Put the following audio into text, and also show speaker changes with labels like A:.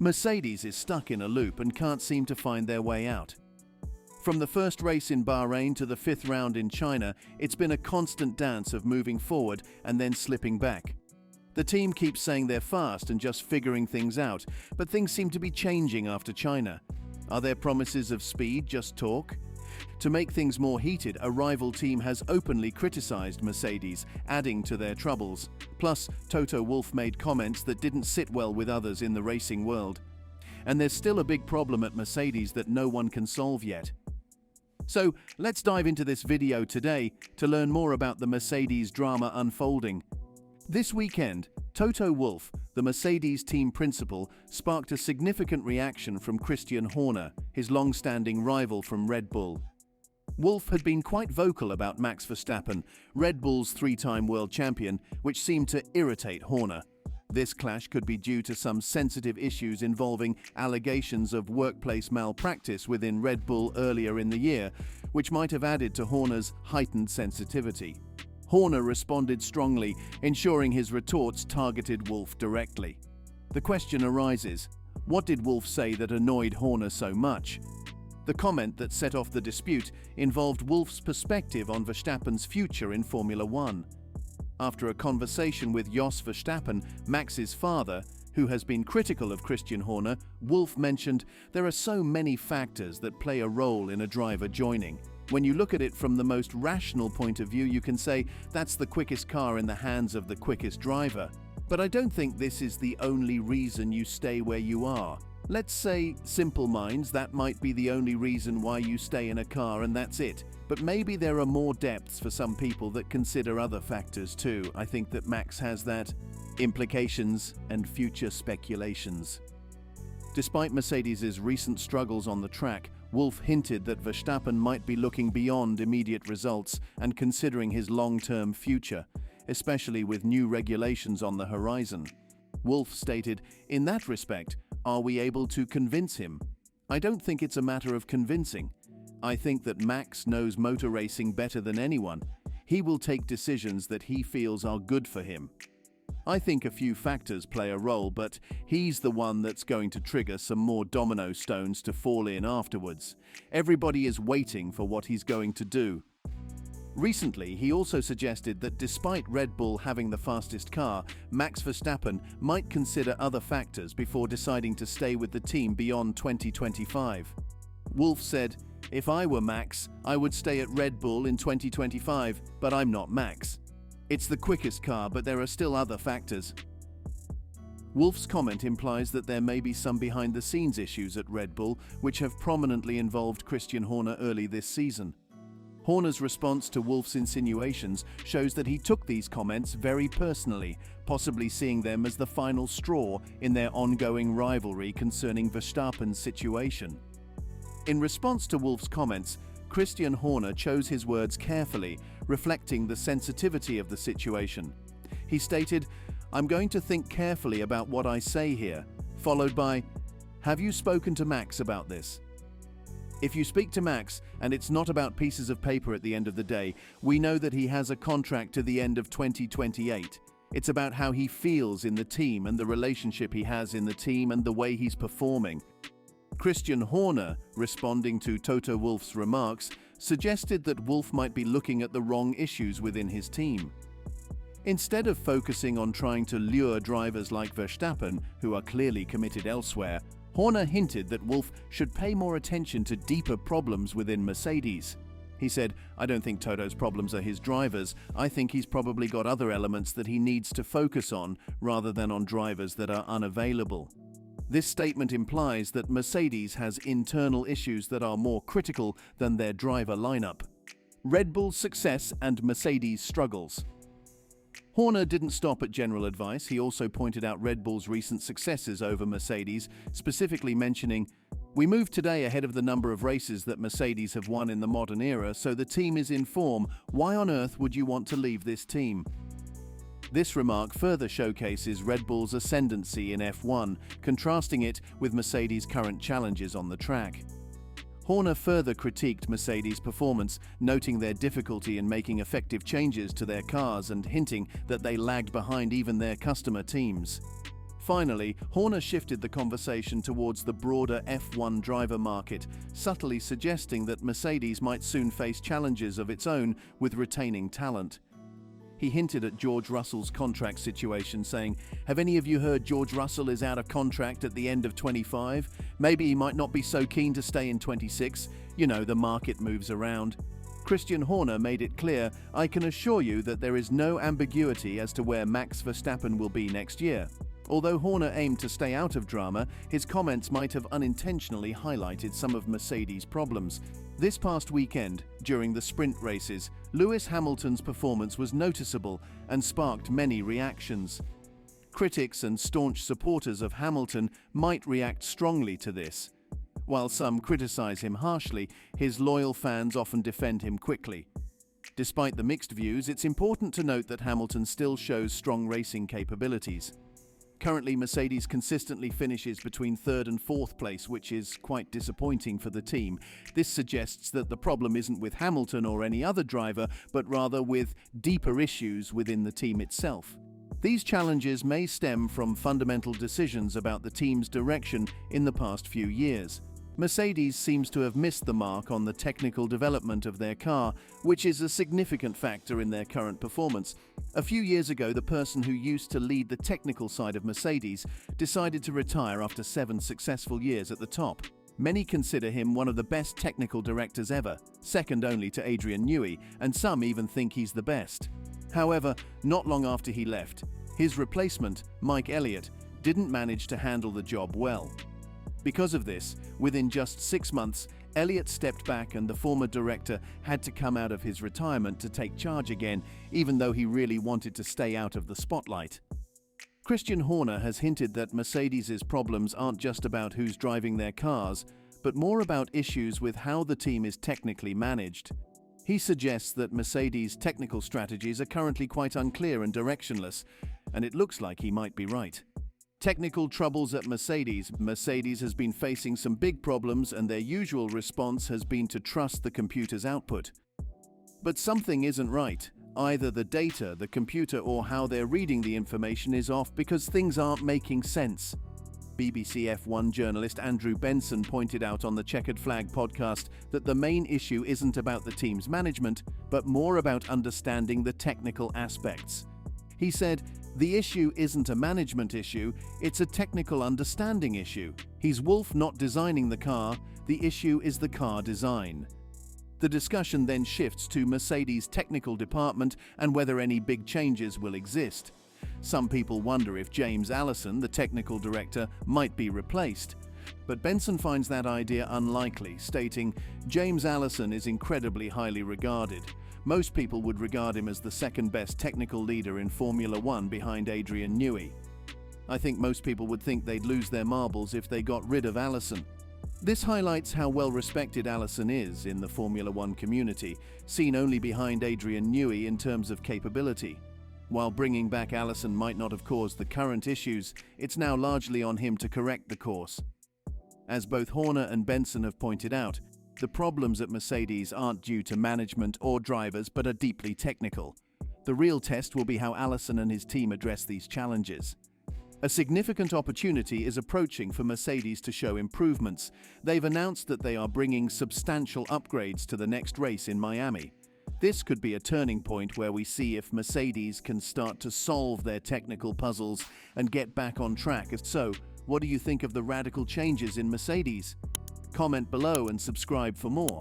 A: Mercedes is stuck in a loop and can't seem to find their way out. From the first race in Bahrain to the fifth round in China, it's been a constant dance of moving forward and then slipping back. The team keeps saying they're fast and just figuring things out, but things seem to be changing after China. Are their promises of speed just talk? To make things more heated, a rival team has openly criticized Mercedes, adding to their troubles. Plus, Toto Wolff made comments that didn't sit well with others in the racing world. And there's still a big problem at Mercedes that no one can solve yet. So, let's dive into this video today to learn more about the Mercedes drama unfolding. This weekend, Toto Wolff, the Mercedes team principal, sparked a significant reaction from Christian Horner, his long-standing rival from Red Bull. Wolff had been quite vocal about Max Verstappen, Red Bull's three-time world champion, which seemed to irritate Horner. This clash could be due to some sensitive issues involving allegations of workplace malpractice within Red Bull earlier in the year, which might have added to Horner's heightened sensitivity. Horner responded strongly, ensuring his retorts targeted Wolff directly. The question arises, what did Wolff say that annoyed Horner so much? The comment that set off the dispute involved Wolff's perspective on Verstappen's future in Formula One. After a conversation with Jos Verstappen, Max's father, who has been critical of Christian Horner, Wolff mentioned, "There are so many factors that play a role in a driver joining. When you look at it from the most rational point of view, you can say that's the quickest car in the hands of the quickest driver. But I don't think this is the only reason you stay where you are. Let's say, simple minds, that might be the only reason why you stay in a car and that's it. But maybe there are more depths for some people that consider other factors too. I think that Max has that. Implications and future speculations." Despite Mercedes' recent struggles on the track, Wolff hinted that Verstappen might be looking beyond immediate results and considering his long-term future, especially with new regulations on the horizon. Wolff stated, "In that respect, are we able to convince him? I don't think it's a matter of convincing. I think that Max knows motor racing better than anyone. He will take decisions that he feels are good for him. I think a few factors play a role, but he's the one that's going to trigger some more domino stones to fall in afterwards. Everybody is waiting for what he's going to do." Recently, he also suggested that despite Red Bull having the fastest car, Max Verstappen might consider other factors before deciding to stay with the team beyond 2025. Wolff said, "If I were Max, I would stay at Red Bull in 2025, but I'm not Max. It's the quickest car, but there are still other factors." Wolff's comment implies that there may be some behind-the-scenes issues at Red Bull, which have prominently involved Christian Horner early this season. Horner's response to Wolff's insinuations shows that he took these comments very personally, possibly seeing them as the final straw in their ongoing rivalry concerning Verstappen's situation. In response to Wolff's comments, Christian Horner chose his words carefully, reflecting the sensitivity of the situation. He stated, "I'm going to think carefully about what I say here," followed by, "Have you spoken to Max about this?" If you speak to Max, and it's not about pieces of paper at the end of the day, we know that he has a contract to the end of 2028. It's about how he feels in the team and the relationship he has in the team and the way he's performing. Christian Horner, responding to Toto Wolff's remarks, suggested that Wolff might be looking at the wrong issues within his team. Instead of focusing on trying to lure drivers like Verstappen, who are clearly committed elsewhere, Horner hinted that Wolff should pay more attention to deeper problems within Mercedes. He said, "I don't think Toto's problems are his drivers. I think he's probably got other elements that he needs to focus on rather than on drivers that are unavailable." This statement implies that Mercedes has internal issues that are more critical than their driver lineup. Red Bull's success and Mercedes' struggles. Horner didn't stop at general advice. He also pointed out Red Bull's recent successes over Mercedes, specifically mentioning, "We moved today ahead of the number of races that Mercedes have won in the modern era, so the team is in form. Why on earth would you want to leave this team?" This remark further showcases Red Bull's ascendancy in F1, contrasting it with Mercedes' current challenges on the track. Horner further critiqued Mercedes' performance, noting their difficulty in making effective changes to their cars and hinting that they lagged behind even their customer teams. Finally, Horner shifted the conversation towards the broader F1 driver market, subtly suggesting that Mercedes might soon face challenges of its own with retaining talent. He hinted at George Russell's contract situation, saying, "Have any of you heard George Russell is out of contract at the end of 25? Maybe he might not be so keen to stay in 26. You know, the market moves around." Christian Horner made it clear, "I can assure you that there is no ambiguity as to where Max Verstappen will be next year." Although Horner aimed to stay out of drama, his comments might have unintentionally highlighted some of Mercedes' problems. This past weekend, during the sprint races, Lewis Hamilton's performance was noticeable and sparked many reactions. Critics and staunch supporters of Hamilton might react strongly to this. While some criticize him harshly, his loyal fans often defend him quickly. Despite the mixed views, it's important to note that Hamilton still shows strong racing capabilities. Currently, Mercedes consistently finishes between third and fourth place, which is quite disappointing for the team. This suggests that the problem isn't with Hamilton or any other driver, but rather with deeper issues within the team itself. These challenges may stem from fundamental decisions about the team's direction in the past few years. Mercedes seems to have missed the mark on the technical development of their car, which is a significant factor in their current performance. A few years ago, the person who used to lead the technical side of Mercedes decided to retire after 7 successful years at the top. Many consider him one of the best technical directors ever, second only to Adrian Newey, and some even think he's the best. However, not long after he left, his replacement, Mike Elliott, didn't manage to handle the job well. Because of this, within just 6 months, Elliott stepped back and the former director had to come out of his retirement to take charge again, even though he really wanted to stay out of the spotlight. Christian Horner has hinted that Mercedes' problems aren't just about who's driving their cars, but more about issues with how the team is technically managed. He suggests that Mercedes' technical strategies are currently quite unclear and directionless, and it looks like he might be right. Technical troubles at Mercedes. Mercedes has been facing some big problems, and their usual response has been to trust the computer's output. But something isn't right. Either the data, the computer, or how they're reading the information is off because things aren't making sense. BBC F1 journalist Andrew Benson pointed out on the Checkered Flag podcast that the main issue isn't about the team's management, but more about understanding the technical aspects. He said, "The issue isn't a management issue, it's a technical understanding issue. He's Wolff not designing the car, the issue is the car design." The discussion then shifts to Mercedes' technical department and whether any big changes will exist. Some people wonder if James Allison, the technical director, might be replaced. But Benson finds that idea unlikely, stating, "James Allison is incredibly highly regarded. Most people would regard him as the second best technical leader in Formula One behind Adrian Newey. I think most people would think they'd lose their marbles if they got rid of Allison." This highlights how well respected Allison is in the Formula One community, seen only behind Adrian Newey in terms of capability. While bringing back Allison might not have caused the current issues, it's now largely on him to correct the course. As both Horner and Benson have pointed out, the problems at Mercedes aren't due to management or drivers but are deeply technical. The real test will be how Allison and his team address these challenges. A significant opportunity is approaching for Mercedes to show improvements. They've announced that they are bringing substantial upgrades to the next race in Miami. This could be a turning point where we see if Mercedes can start to solve their technical puzzles and get back on track. So, what do you think of the radical changes in Mercedes? Comment below and subscribe for more.